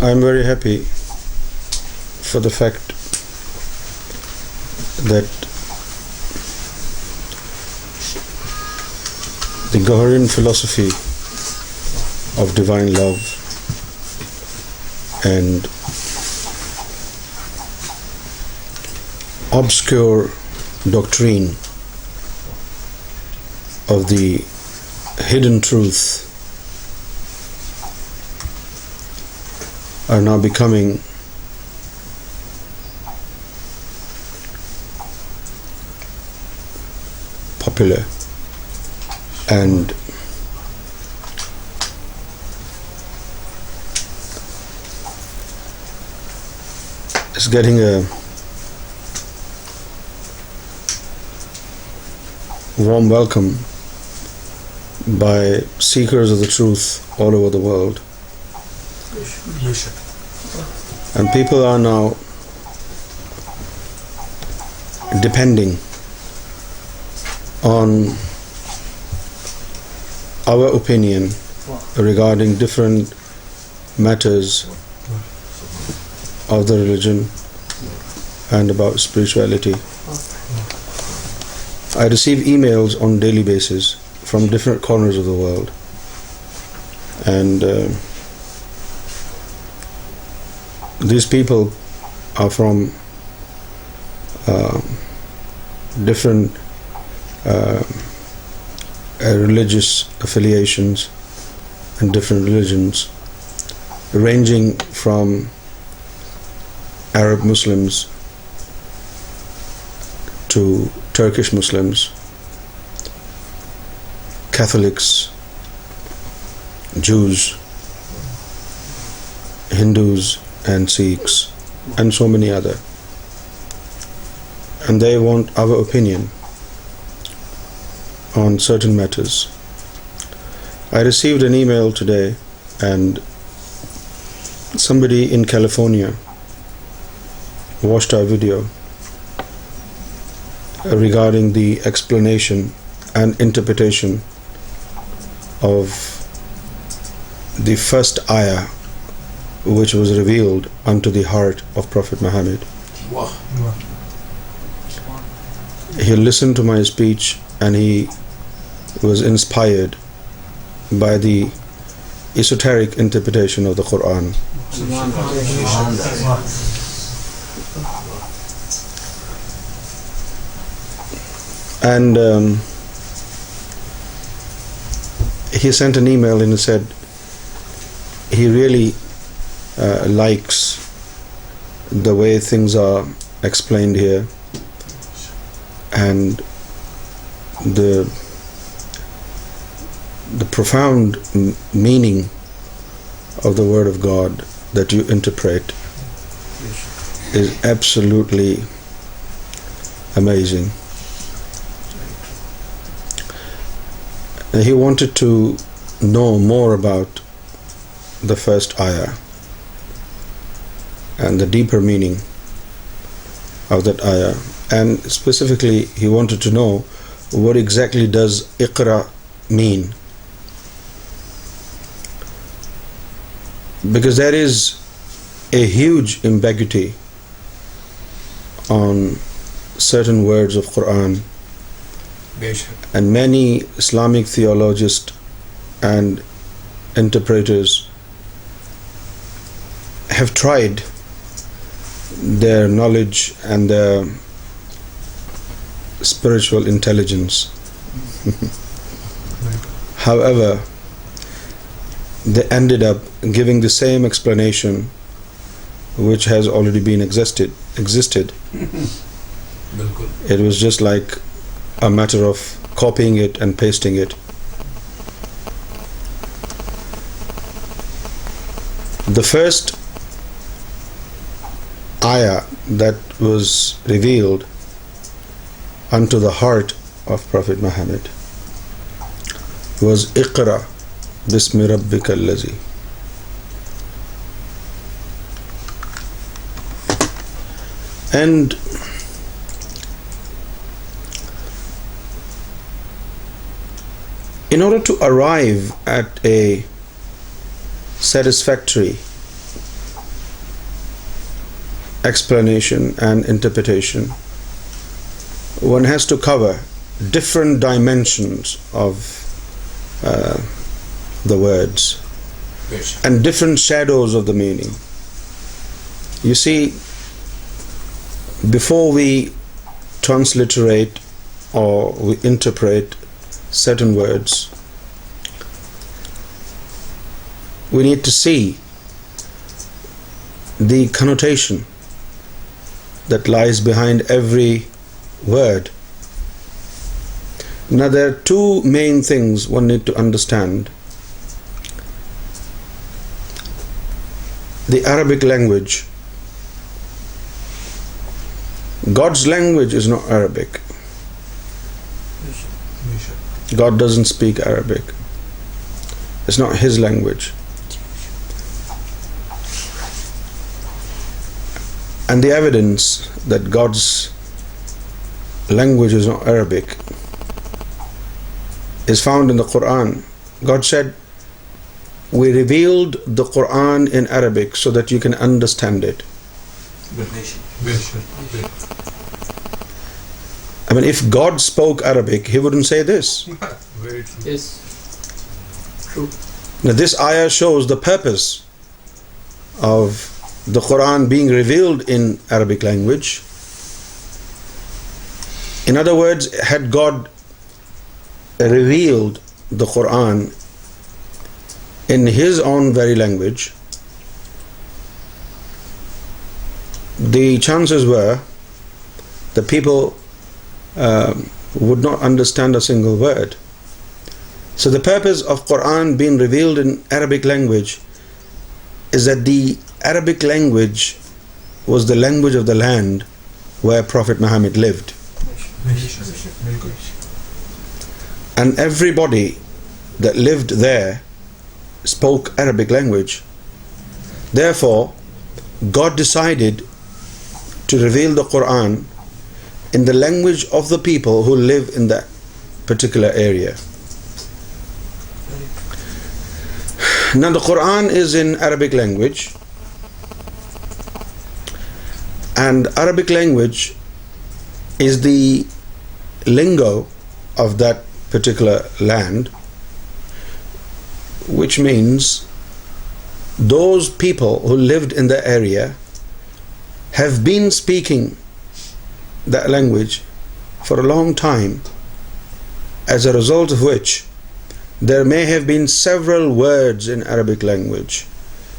I'm very happy for the fact that the Goharian philosophy of divine love and obscure doctrine of the hidden truth are now becoming popular and it's getting a warm welcome by seekers of the truth all over the world. And people are now depending on our opinion regarding different matters of the religion and about spirituality. I receive emails on a daily basis from different corners of the world, and these people are from different religious affiliations and different religions, ranging from Arab Muslims to Turkish Muslims, Catholics, Jews, Hindus and Sikhs, and so many other. And they want our opinion on certain matters. I received an email today, and somebody in California watched our video regarding the explanation and interpretation of the first ayah which was revealed unto the heart of Prophet Muhammad. He listened to my speech and he was inspired by the esoteric interpretation of the Quran. And he sent an email and he said he really likes the way things are explained here, and the profound meaning of the Word of God that you interpret is absolutely amazing. He wanted to know more about the first ayah and the deeper meaning of that ayah, and specifically he wanted to know what exactly does Iqra mean, because there is a huge ambiguity on certain words of Quran, and many Islamic theologists and interpreters have tried their knowledge and their spiritual intelligence. However, they ended up giving the same explanation which has already been existed. It was just like a matter of copying it and pasting it. The first ayah that was revealed unto the heart of Prophet Muhammad was Iqra Bismi Rabbi Allazi. And in order to arrive at a satisfactory explanation and interpretation, one has to cover different dimensions of the words and different shadows of the meaning. You see, before we transliterate or we interpret certain words, we need to see the connotation that lies behind every word. Now, there are two main things one need to understand. The Arabic language. God's language is not Arabic. God doesn't speak Arabic. It's not His language. And the evidence that God's language is not Arabic is found in the Quran. God said, "We revealed the Quran in Arabic so that you can understand it." I mean, if God spoke Arabic, He wouldn't say this. Very true. Yes. True. Now, this ayah shows the purpose of the Quran being revealed in Arabic language. In other words, had God revealed the Quran in His own very language, the chances were the people would not understand a single word. So the purpose of Quran being revealed in Arabic language is that the Arabic language was the language of the land where Prophet Muhammad lived. And everybody that lived there spoke Arabic language. Therefore, God decided to reveal the Quran in the language of the people who live in that particular area. Now, the Quran is in Arabic language, and Arabic language is the lingo of that particular land, which means those people who lived in the area have been speaking that language for a long time, as a result of which there may have been several words in Arabic language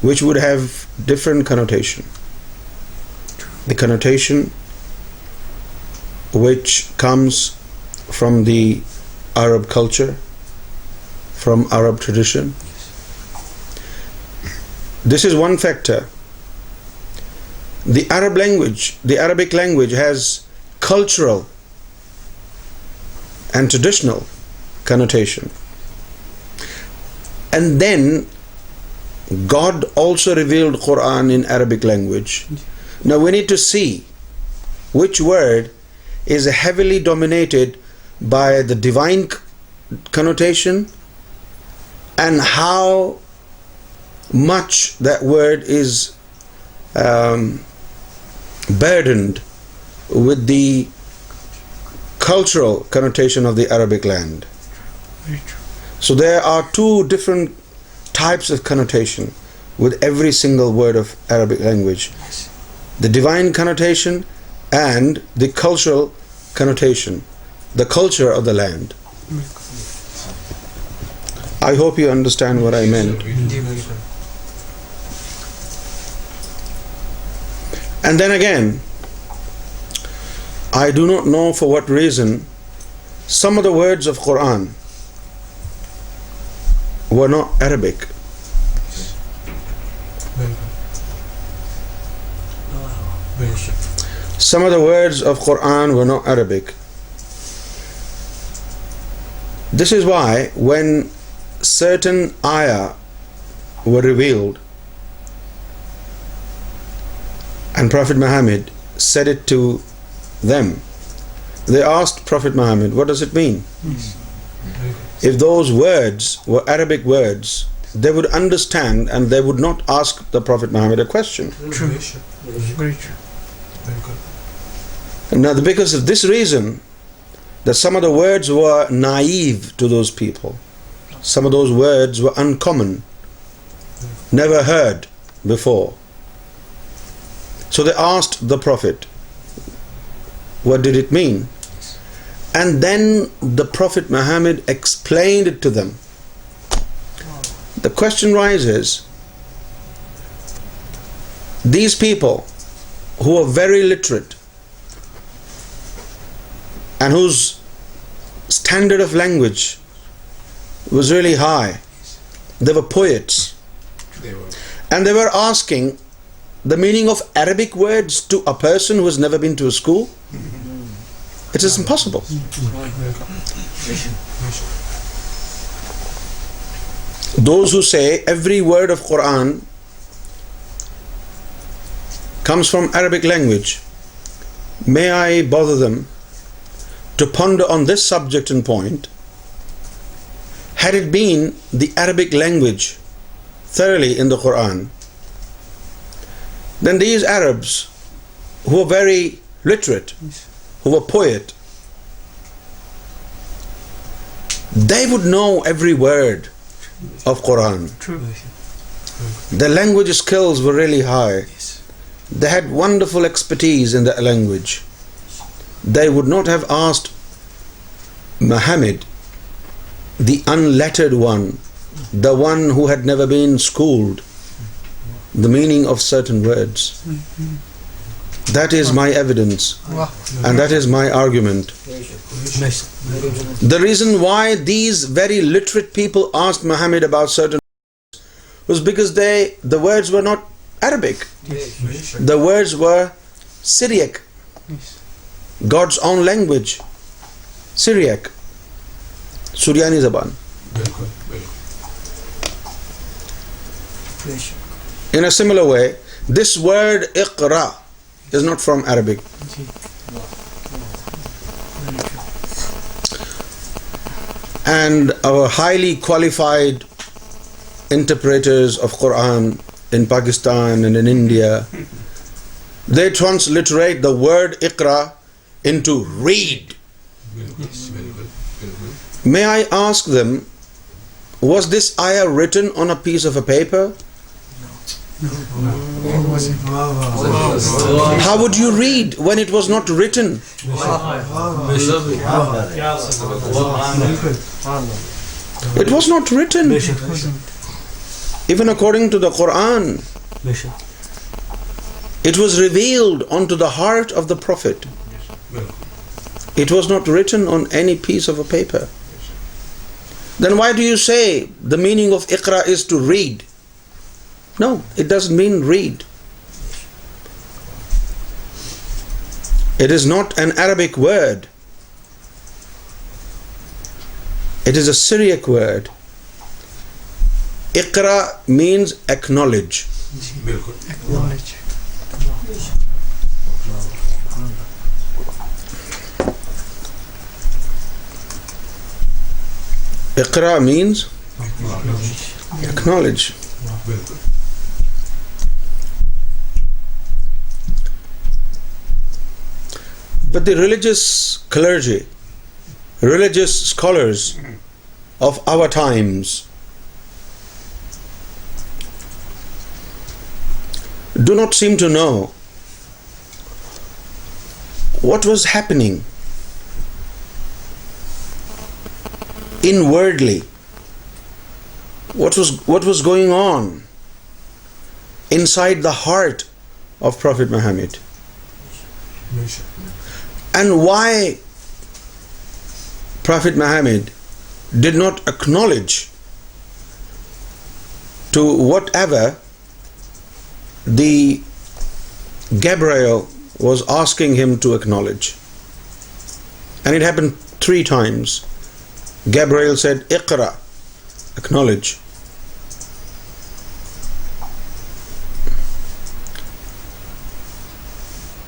which would have different connotation. The connotation which comes from the Arab culture, from Arab tradition. This is one factor. The Arabic language has cultural and traditional connotation. And then God also revealed Quran in Arabic language. Now we need to see which word is heavily dominated by the divine connotation and how much that word is burdened with the cultural connotation of the Arabic land. So there are two different types of connotation with every single word of Arabic language. The divine connotation and the cultural connotation, the culture of the land. I hope you understand what I meant. And then again, I do not know for what reason some of the words of Quran were not Arabic. Some of the words of Quran were not Arabic. This is why when certain ayah were revealed and Prophet Muhammad said it to them, they asked Prophet Muhammad, what does it mean? If those words were Arabic words, they would understand and they would not ask the Prophet Muhammad a question. True. Very true. Now, because of this reason, that some of the words were naive to those people. Some of those words were uncommon, never heard before. So they asked the Prophet, what did it mean? And then the Prophet Muhammad explained it to them. The question rises, these people who are very literate and whose standard of language was really high, they were poets, and they were asking the meaning of Arabic words to a person who has never been to a school. It is impossible. Those who say every word of Quran comes from Arabic language, may I bother them to ponder on this subject and point. Had it been the Arabic language thoroughly in the Quran, then these Arabs who are very literate, who are poet, they would know every word of Quran. Their language skills were really high. They had wonderful expertise in that language. They would not have asked Muhammad, the unlettered one, the one who had never been schooled, the meaning of certain words. That is my evidence, and that is my argument. The reason why these very literate people asked Muhammad about certain words was because the words were not Arabic. The words were Syriac, God's own language, Syriac, Suryani Zaban. In a similar way, this word Iqra is not from Arabic. And our highly qualified interpreters of Quran in Pakistan and in India, they transliterate the word Iqra into read. May I ask them, was this ayah written on a piece of a paper? How would you read when it was not written? It was not written. Even according to the Quran, it was revealed onto the heart of the Prophet. It was not written on any piece of a paper. Then why do you say the meaning of Iqra is to read? No, it doesn't mean read. It is not an Arabic word. It is a Syriac word. Iqra means acknowledge. Acknowledge. Iqra means acknowledge. But the religious clergy, religious scholars of our times do not seem to know what was happening inwardly, what was going on inside the heart of Prophet Muhammad, and why Prophet Muhammad did not acknowledge to whatever the Gabriel was asking him to acknowledge. And it happened 3 times. Gabriel said, Iqra, acknowledge.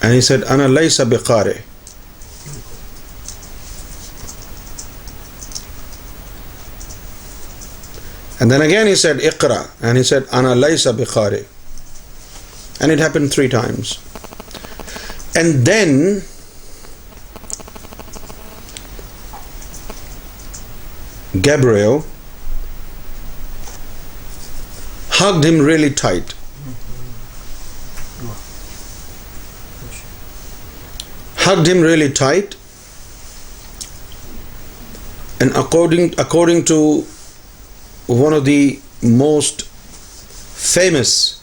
And he said, Ana laysa biqari. And then again he said, Iqra. And he said, Ana laysa biqari. And it happened 3 times. And then Gabriel hugged him really tight. Hugged him really tight, and according to one of the most famous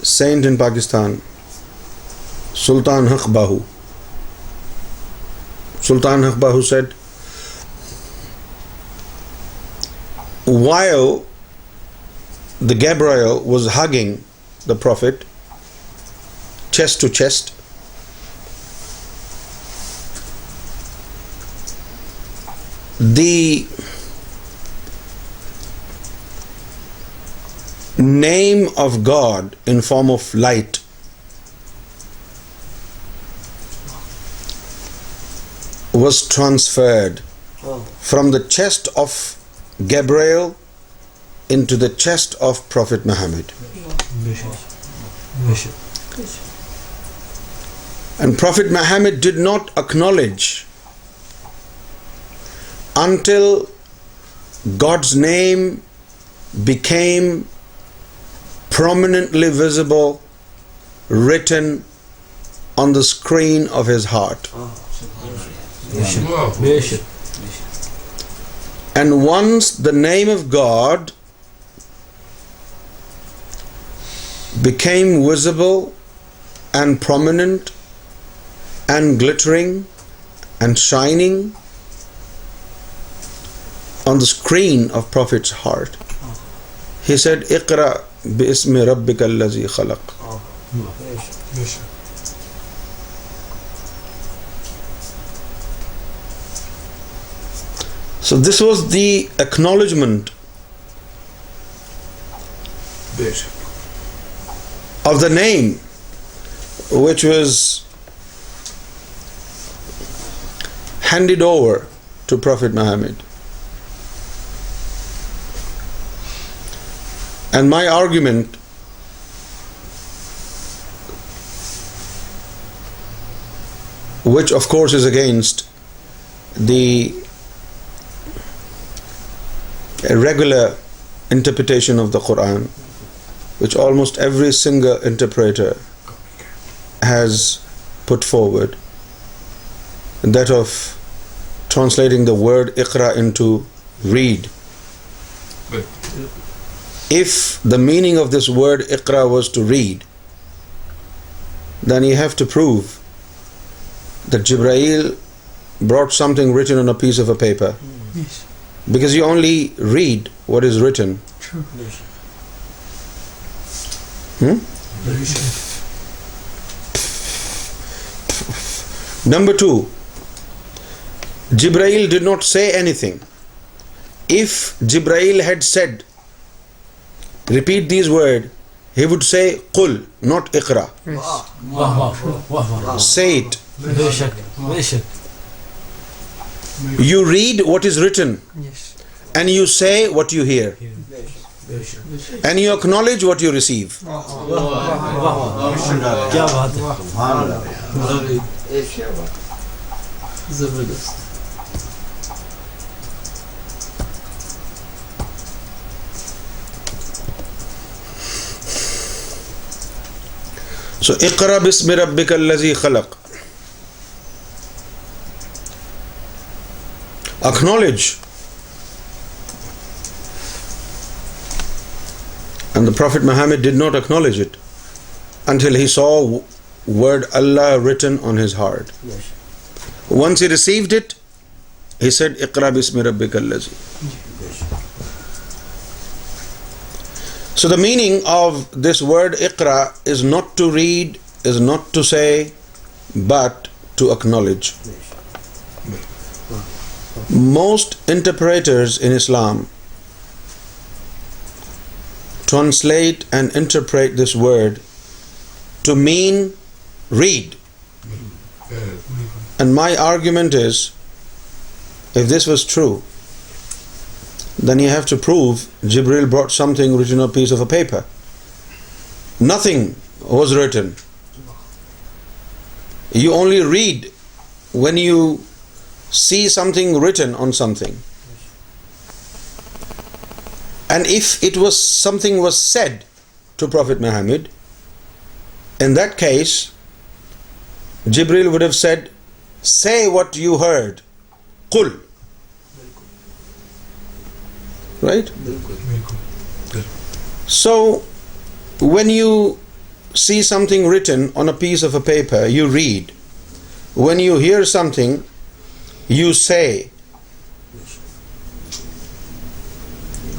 saint in Pakistan, Sultan Haq Bahu said, while the Gabriel was hugging the Prophet chest to chest, the name of God in form of light was transferred from the chest of Gabriel into the chest of Prophet Muhammad. And Prophet Muhammad did not acknowledge until God's name became prominently visible, written on the screen of his heart. And once the name of God became visible and prominent and glittering and shining on the screen of Prophet's heart, he said, Iqra Bismi Rabbi khalaq. So this was the acknowledgement of the name which was handed over to Prophet Muhammad. And my argument which of course is against the regular interpretation of the Quran, which almost every single interpreter has put forward, that of translating the word Iqra into read. If the meaning of this word Iqra was to read, then you have to prove that Jibreel brought something written on a piece of a paper. Yes. Because you only read what is written. True. Number two, Jibreel did not say anything. If Jibreel had said, repeat these words, he would say Qul, not Iqra. Say it. You read what is written, and you say what you hear, and you acknowledge what you receive. So Iqra Bismi Rabbi khalaq. Acknowledge. And the Prophet Muhammad did not acknowledge it until he saw word Allah written on his heart. Yes. Once he received it, he said, Iqra Bismi Rabbi khalaq. So the meaning of this word Iqra is not to read, is not to say, but to acknowledge. Most interpreters in Islam translate and interpret this word to mean read. And my argument is, if this was true, then you have to prove Jibreel brought something written on a piece of a paper. Nothing was written. You only read when you see something written on something. And if something was said to Prophet Muhammad, in that case, Jibril would have said, say what you heard. Qul. Right? So, when you see something written on a piece of a paper, you read. When you hear something, you say.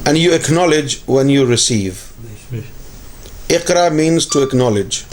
And you acknowledge when you receive. Iqra means to acknowledge.